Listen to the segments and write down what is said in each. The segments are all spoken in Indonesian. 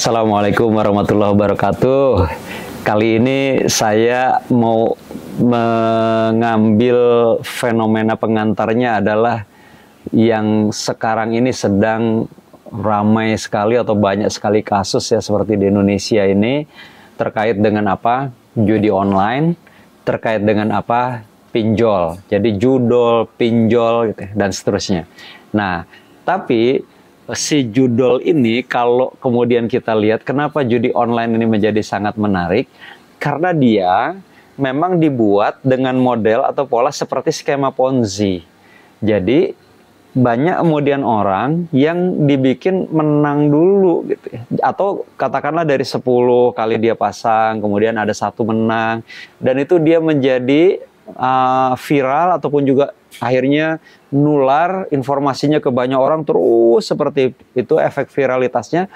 Assalamualaikum warahmatullahi wabarakatuh. Kali ini saya mau mengambil fenomena pengantarnya adalah yang sekarang ini sedang ramai sekali atau banyak sekali kasus ya seperti di Indonesia ini terkait dengan apa? Judi online, terkait dengan apa? Pinjol. Jadi judol, pinjol gitu, dan seterusnya. Nah, tapi si judol ini kalau kemudian kita lihat kenapa judi online ini menjadi sangat menarik, karena dia memang dibuat dengan model atau pola seperti skema Ponzi. Jadi banyak kemudian orang yang dibikin menang dulu gitu ya. Atau katakanlah dari 10 kali dia pasang kemudian ada satu menang, dan itu dia menjadi viral ataupun juga akhirnya nular informasinya ke banyak orang terus seperti itu efek viralitasnya.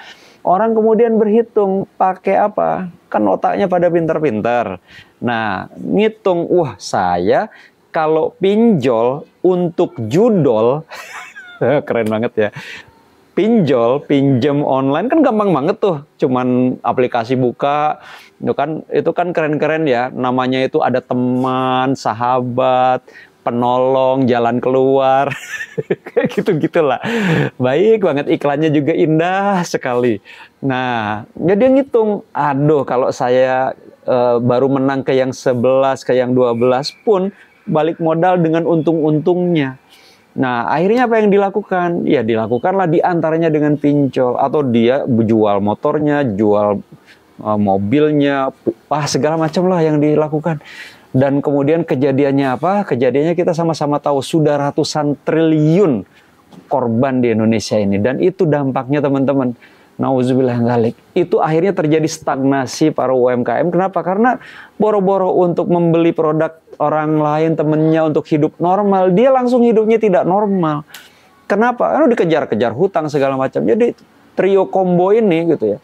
Orang kemudian berhitung pakai apa? Kan otaknya pada pintar-pintar. Nah, ngitung, wah saya kalau pinjol untuk judol, keren banget ya. Pinjol, pinjam online kan gampang banget tuh. Cuman aplikasi buka, itu kan keren-keren ya. Namanya itu ada teman, sahabat, penolong, jalan keluar. Kayak gitu-gitulah. Baik banget, iklannya juga indah sekali. Nah, jadi ngitung, aduh kalau saya baru menang ke yang 11, ke yang 12 pun balik modal dengan untung-untungnya. Nah, akhirnya apa yang dilakukan? Ya, dilakukanlah diantaranya dengan pinjol. Atau dia jual motornya, jual mobilnya, segala macam lah yang dilakukan. Dan kemudian kejadiannya apa? Kejadiannya kita sama-sama tahu, sudah ratusan triliun korban di Indonesia ini. Dan itu dampaknya teman-teman. Nauzubillah dzalik. Itu akhirnya terjadi stagnasi para UMKM. Kenapa? Karena boro-boro untuk membeli produk orang lain, temennya untuk hidup normal, dia langsung hidupnya tidak normal. Kenapa? Karena dikejar-kejar hutang segala macam. Jadi trio combo ini gitu ya,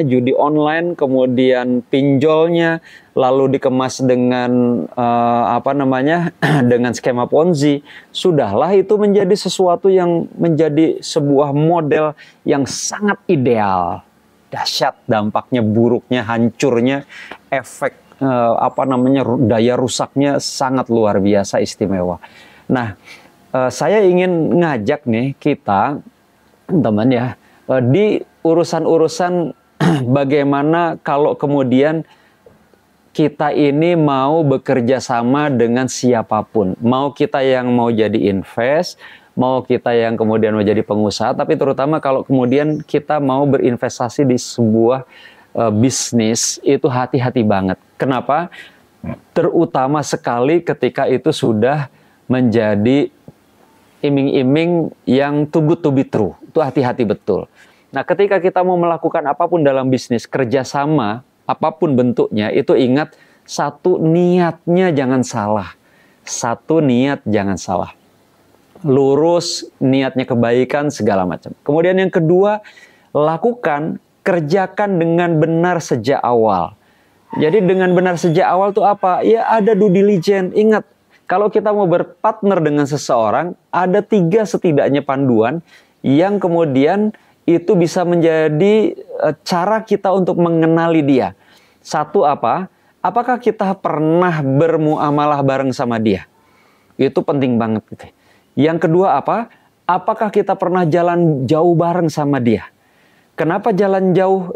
judi online, kemudian pinjolnya, lalu dikemas dengan dengan skema Ponzi, sudahlah itu menjadi sesuatu yang menjadi sebuah model yang sangat ideal. Dahsyat dampaknya, buruknya, hancurnya, efek daya rusaknya sangat luar biasa istimewa. Nah, saya ingin ngajak nih kita, teman ya, di urusan-urusan bagaimana kalau kemudian kita ini mau bekerja sama dengan siapapun. Mau kita yang mau jadi invest, mau kita yang kemudian mau jadi pengusaha, tapi terutama kalau kemudian kita mau berinvestasi di sebuah bisnis, itu hati-hati banget. Kenapa? Terutama sekali ketika itu sudah menjadi iming-iming yang too good to be true. Itu hati-hati betul. Nah, ketika kita mau melakukan apapun dalam bisnis, kerjasama, apapun bentuknya, itu ingat, satu, niatnya jangan salah. Satu, niat jangan salah. Lurus, niatnya kebaikan, segala macam. Kemudian yang kedua, lakukan, kerjakan dengan benar sejak awal. Jadi dengan benar sejak awal itu apa? Ya ada due diligence. Ingat, kalau kita mau berpartner dengan seseorang, ada 3 setidaknya panduan yang kemudian itu bisa menjadi cara kita untuk mengenali dia. Satu apa? Apakah kita pernah bermuamalah bareng sama dia? Itu penting banget gitu. Yang kedua apa? Apakah kita pernah jalan jauh bareng sama dia? Kenapa jalan jauh?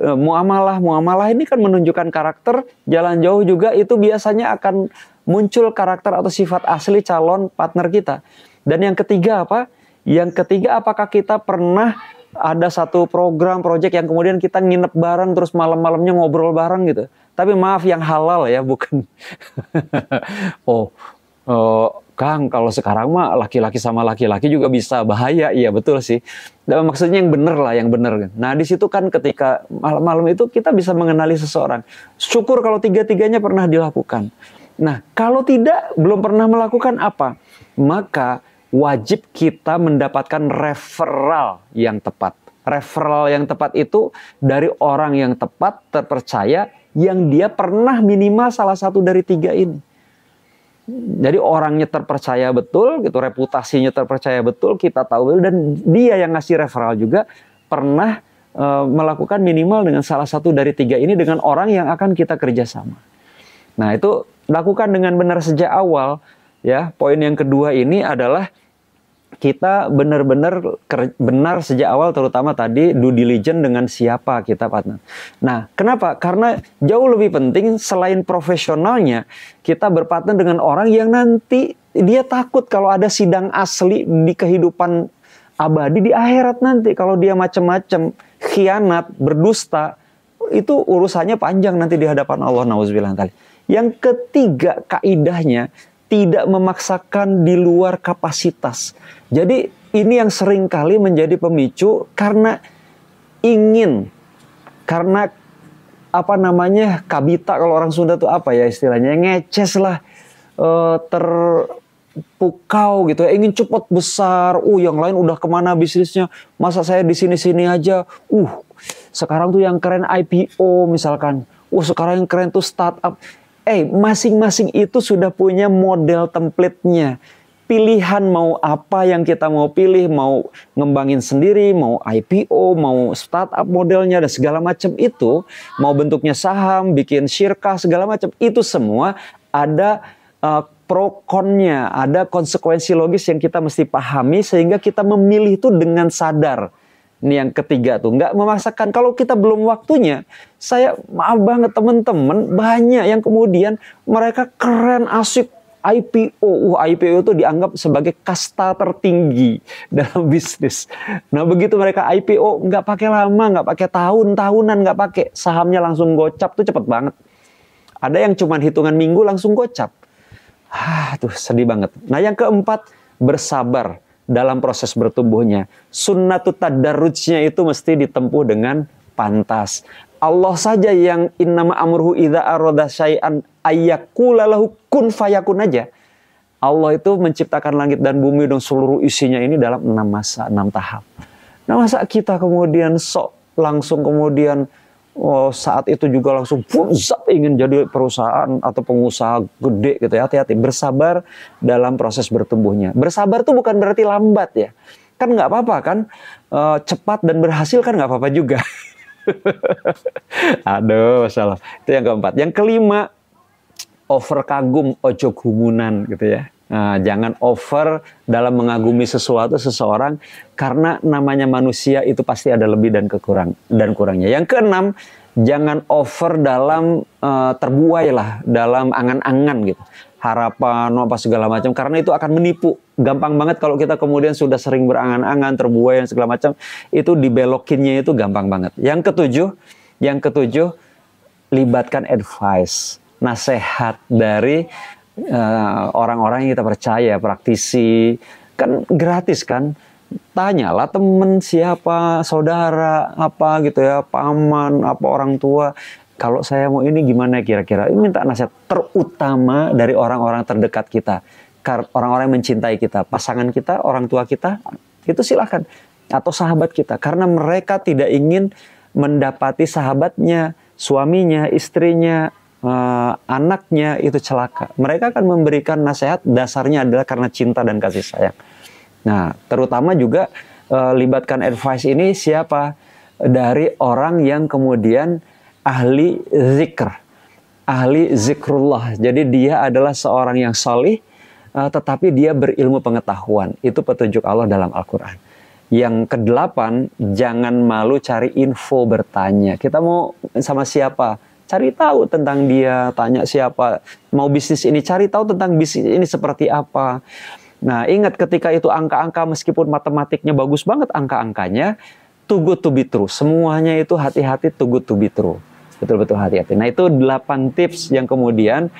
Muamalah ini kan menunjukkan karakter. Jalan jauh juga itu biasanya akan muncul karakter atau sifat asli calon partner kita. Dan yang ketiga apa? Yang ketiga, apakah kita pernah ada satu program, proyek yang kemudian kita nginep bareng terus malam-malamnya ngobrol bareng gitu. Tapi maaf, yang halal ya, bukan. Kang, kalau sekarang mah laki-laki sama laki-laki juga bisa bahaya. Iya betul sih. Dan maksudnya yang benar lah, yang benar. Nah di situ kan ketika malam-malam itu kita bisa mengenali seseorang. Syukur kalau 3-tiganya pernah dilakukan. Nah kalau tidak, belum pernah melakukan apa? Maka wajib kita mendapatkan referral yang tepat. Referral yang tepat itu dari orang yang tepat, terpercaya, yang dia pernah minimal salah satu dari 3 ini. Jadi orangnya terpercaya betul, gitu, reputasinya terpercaya betul, kita tahu, dan dia yang ngasih referral juga pernah melakukan minimal dengan salah satu dari 3 ini dengan orang yang akan kita kerjasama. Nah, itu lakukan dengan benar sejak awal. Ya, poin yang kedua ini adalah kita benar-benar benar sejak awal, terutama tadi due diligence dengan siapa kita partner. Nah, kenapa? Karena jauh lebih penting selain profesionalnya, kita berpartner dengan orang yang nanti dia takut kalau ada sidang asli di kehidupan abadi di akhirat nanti. Kalau dia macam-macam, khianat, berdusta, itu urusannya panjang nanti di hadapan Allah. Nauzubillah. Yang ketiga kaidahnya, tidak memaksakan di luar kapasitas. Jadi ini yang sering kali menjadi pemicu karena ingin, karena apa namanya, kabita kalau orang Sunda tuh apa ya istilahnya, ngeces lah, terpukau gitu ya, ingin cepat besar. Yang lain udah kemana bisnisnya, masa saya di sini-sini aja. Sekarang tuh yang keren IPO misalkan. Sekarang yang keren tuh startup. Masing-masing itu sudah punya model template-nya. Pilihan mau apa yang kita mau pilih, mau ngembangin sendiri, mau IPO, mau startup modelnya, dan segala macam itu, mau bentuknya saham, bikin syirkah, segala macam, itu semua ada pro konnya, ada konsekuensi logis yang kita mesti pahami, sehingga kita memilih itu dengan sadar. Ini yang ketiga tuh, nggak memaksakan. Kalau kita belum waktunya, saya maaf banget teman-teman, banyak yang kemudian mereka keren, asik, IPO. IPO itu dianggap sebagai kasta tertinggi dalam bisnis. Nah, begitu mereka IPO, nggak pakai lama, nggak pakai tahunan, nggak pakai, sahamnya langsung gocap tuh cepet banget. Ada yang cuma hitungan minggu langsung gocap. Tuh sedih banget. Nah, yang keempat, bersabar dalam proses bertumbuhnya. Sunnatut tadarrujnya itu mesti ditempuh dengan pantas. Allah saja yang innama amruhu idza arada syai'an ayyaqula lahu kun fayakun aja. Allah itu menciptakan langit dan bumi dan seluruh isinya ini dalam 6 masa, 6 tahap. Nah, masa kita kemudian langsung kemudian saat itu juga langsung ingin jadi perusahaan atau pengusaha gede gitu ya. Hati-hati, bersabar dalam proses bertumbuhnya. Bersabar tuh bukan berarti lambat ya. Kan nggak apa-apa kan, cepat dan berhasil kan nggak apa-apa juga. Aduh, masalah. Itu yang keempat. Yang kelima, over kagum ojo gumunan gitu ya. Nah, jangan over dalam mengagumi seseorang, karena namanya manusia itu pasti ada lebih dan kurangnya. Yang keenam, jangan over dalam terbuai lah, dalam angan-angan gitu, harapan apa segala macam, karena itu akan menipu. Gampang banget kalau kita kemudian sudah sering berangan-angan, terbuai dan segala macam, itu dibelokinnya itu gampang banget. Yang ketujuh, libatkan advice, nasihat dari orang-orang yang kita percaya, praktisi, kan gratis kan. Tanyalah teman siapa, saudara apa gitu ya, paman apa, orang tua, kalau saya mau ini gimana kira-kira. Ini minta nasihat, terutama dari orang-orang terdekat kita, orang-orang yang mencintai kita, pasangan kita, orang tua kita, itu silakan, atau sahabat kita, karena mereka tidak ingin mendapati sahabatnya, suaminya, istrinya, anaknya itu celaka. Mereka akan memberikan nasihat, dasarnya adalah karena cinta dan kasih sayang. Nah, terutama juga libatkan advice ini siapa? Dari orang yang kemudian ahli zikr, ahli zikrullah. Jadi dia adalah seorang yang salih, tetapi dia berilmu pengetahuan. Itu petunjuk Allah dalam Al-Quran. Yang kedelapan, jangan malu cari info, bertanya. Kita mau sama siapa? Cari tahu tentang dia, tanya siapa, mau bisnis ini, cari tahu tentang bisnis ini seperti apa. Nah, ingat ketika itu angka-angka, meskipun matematiknya bagus banget angka-angkanya, too good to be true. Semuanya itu hati-hati, too good to be true. Betul-betul hati-hati. Nah, itu 8 tips yang kemudian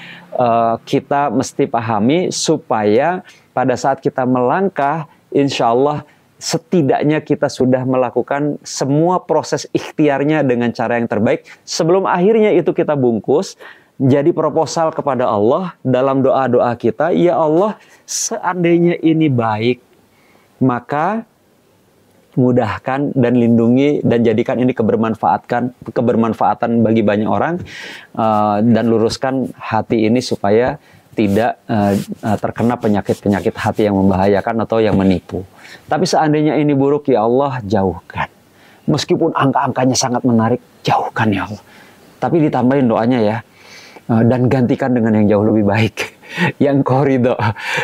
kita mesti pahami supaya pada saat kita melangkah, insya Allah setidaknya kita sudah melakukan semua proses ikhtiarnya dengan cara yang terbaik. Sebelum akhirnya itu kita bungkus, jadi proposal kepada Allah dalam doa-doa kita. Ya Allah, seandainya ini baik, maka mudahkan dan lindungi dan jadikan ini kebermanfaatan bagi banyak orang, dan luruskan hati ini supaya tidak terkena penyakit-penyakit hati yang membahayakan atau yang menipu. Tapi seandainya ini buruk, ya Allah jauhkan. Meskipun angka-angkanya sangat menarik, jauhkan ya Allah. Tapi ditambahin doanya ya, dan gantikan dengan yang jauh lebih baik. Yang Kau ridho,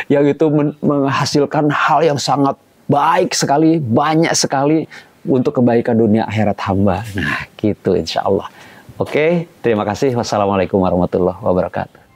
yang itu menghasilkan hal yang sangat baik sekali, banyak sekali untuk kebaikan dunia akhirat hamba. Nah, gitu insya Allah. Oke, terima kasih. Wassalamualaikum warahmatullahi wabarakatuh.